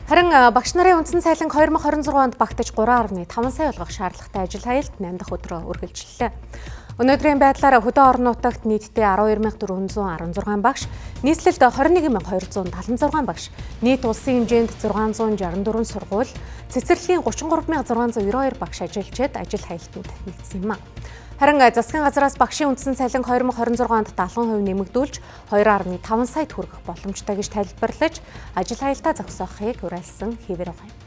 Харин багш нарын үндсэн цалин 2026 онд багтаж 3.5 сая болгох шаардлагатай ажил хаялт 8 дахь өдрөө үргэлжлэлээ. Өнөөдрийн байдлаар хөдөө орон нутагт нийтдээ 12,416 багш, нийслэлд 21,276 багш, нийт улсын хэмжээнд 664 сургууль, цэцэрлэгийн 33,692 багш ажиллажээд ажил хаялтанд нэгдсэн юм а. Харин засгийн газраас багшийн үндсэн цалин 2026 онд 70% нэмэгдүүлж 2.5 саяд хүрэх боломжтой гэж тайлбарлаж, ажил хаялтаа зогсоохыг уриалсан хэвээр байна.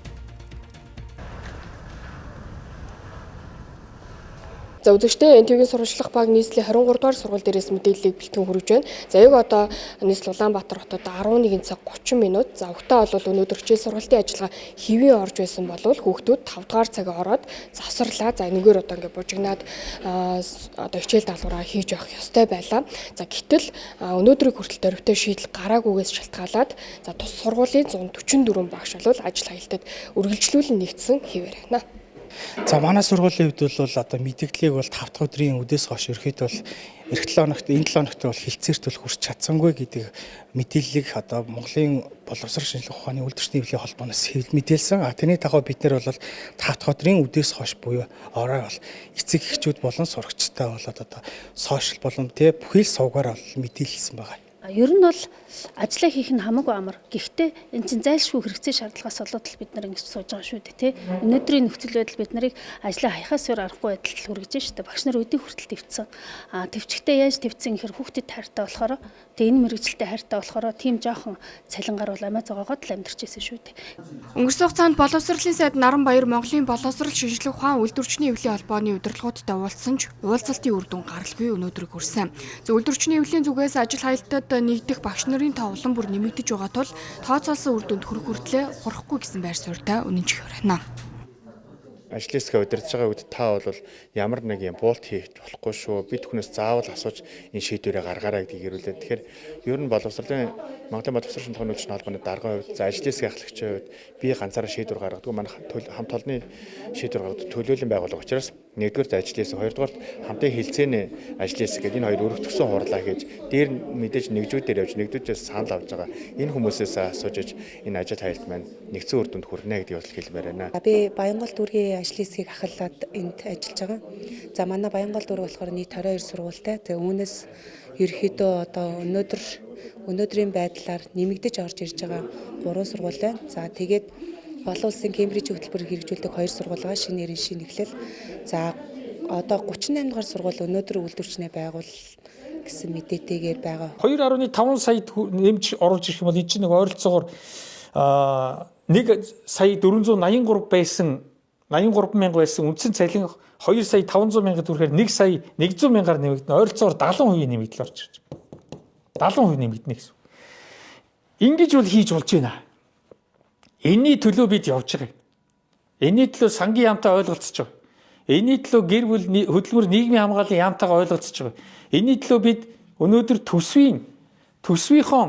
За үзэгчдээ НТV-ийн сурвалжлах баг нийслэлийн 23 дугаар сургууль дээрээс мэдээллийг бэлтгэн хүргэж байна. За яг одоо нийслэл Улаанбаатар хотод 11 цаг 30 минут. За өгтөө бол өнөөдөр хичээл сургалтын ажиллагаа хэвэн орж байсан болвол хүүхдүүд 5 дугаар цагаа ороод завсарлаа. За энэгээр одоо ингээд бужигнаад одоо хичээл даалгавраа хийж явах ёстой байлаа. За гэтэл өнөөдрийг хүртэл дөрвтэй шийдэл гараагүйгээс шалтгаалаад за тус сургуулийн 144 багш бол ажил хаялтад үргэлжлүүлэн нэгдсэн хэвээр байна. За манай сургуулийн хувьд бол одоо мэдээллийг бол 5 дахь өдрийн үдээс хойш ерөөхдөө бол эх 7 хоногт энэ 7 хоногт бол хилцээрт бол хүрч чадсангүй гэдэг мэдээллийг одоо Монголын боловсрол шинжилгээ ухааны үйлдвэрчдийн эвлэлийн холбооноос мэдээлсэн. Тэрний дагуу бид нар бол 5 дахь өдрийн үдээс хойш буюу орой бол эцэг эхчүүд болон сурагчтай болоод одоо сошиал болон бүхий л сувгаар бол мэдээлсэн байгаа. Ер нь бол ажиллаа хийх нь хамаагүй амар. Гэхдээ энэ чинь зайлшгүй хэрэгцээ шаардлагаас болоод л бид нар ингэж сууж байгаа шүү дээ, тий. Өнөөдрийн нөхцөл байдал бид нарыг ажиллаа хаяхаас өөр аргагүй байдалд хүргэж штэ. Багш нар өдөө хүртэл төвцсөн. Төвчгтээ яаж төвцсөн гэхээр хүүхдэд хайртай болохоор тэгээ энэ мэрэгчлэлтэй хайртай болохоор тийм жоохон цалингаар бол амиа зогоогоод л амьдарчээсэн шүү дээ. Өнгөрсөн хугацаанд боловсролын сайд Наранбаяр Монголын боловсрол шинжилгээ ухаан үйлдвэрчний эвлэлийн холбооны удирдлагуудтай уулзсан ч уулзалтын үр дүн гаралгүй өнөөдрийг хүрсэн. Үйлдвэрчний эвлэлийн зүгээс ажил хаялтад нэгдэх багш нарын тоо улам бүр нэмэгдэж байгаа тул тооцоолсон үр дүнд хүрэх хүртлээр хурахгүй гэсэн байр суурьтай үнэнч хүрэнэ. Ажлын хэсгээ удирдах байгаа үед та бол ямар нэг юм буулт хийх болохгүй шүү. Бид хүнээс заавал асууж энэ шийдвэрээ гаргаарай гэдгийг ирүүлээд. Тэгэхээр ер нь боловсролын Монголын боловсрол шинжилгээний үйлдвэрчний холбооны даргын хувьд за ажлын хэсгийн ахлагчийн хувьд би ганцаараа шийдвэр гаргадаг. Манай хамт олонны шийдвэр гаргадаг төлөөллийн байгууллага учраас нэгдүгээр ажлын хэсэг, хоёрдугаар хамтын хилцээний ажлын хэсэг гэдэг энэ хоёр өргөтгсөн хурлаа хийж дээр мэдээж нэгжүүдээр явж нэгдүүдээс санал авж байгаа. Энэ хүмүүсээс асууж энэ ажил хаялт маань нэгдсэн үр дүнд хүрнэ гэдгийг бол хэлмээр байна. Би Баянгол дүүргийн ажлын хэсгийг ахалаад энд ажиллаж байгаа. За манай Баянгол дүүрэг болохоор нийт 22 сургуультай. Тэгээ үүнээс ерөөхдөө одоо өнөөдрийн байдлаар нэмэгдэж орж ирж байгаа 3 сургууль байна. За тэгээд олон улсын Кембриж хөтөлбөрөөр хэрэгжүүлдэг 2 сургуулигаа шинэ нэрийн шинэглэл. За одоо 38 дугаар сургууль өнөөдөр үйлдвэрчнээ байгуул гэсэн мэдээтэйгээр байгаа. 2.5 саяд нэмж оруулж ирэх юм бол энэ чинь нэг ойролцоогоор 1 сая 483 байсан 83 мянга байсан үндсэн цалин 2 сая 500 мянга төгрөгөөр 1 сая 100 мянгаар нэмэгдэнэ. Ойролцоогоор 70% нэмэгдэл орж ирж байна. 70% нэмэгдэнэ гэсэн. Ингэж бол хийж болж байна. Энийний төлөө бид явж байгаа. Энийний төлөө сангийн яамтай ойлголцож байгаа. Энийний төлөө гэр бүл хөдөлмөр нийгмийн хамгааллын яамтайгаа ойлголцож байгаа. Энийний төлөө бид өнөөдөр төсвийнхөө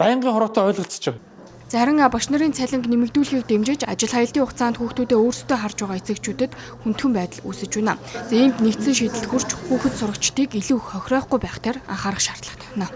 байнгын хороотой ойлголцож байгаа. Зарим багш нарын цалинг нэмэгдүүлэхийг дэмжиж ажил хаялтын хугацаанд хүүхдүүдэд өөрсдөө харж байгаа эцэгчүүдэд хүндхэн байдал үүсэж байна. За иймд нэгдсэн шийдэлд хүрч хүүхэд сурагчдыг илүү хохироохгүй байх дээр анхаарах шаардлагатай байна.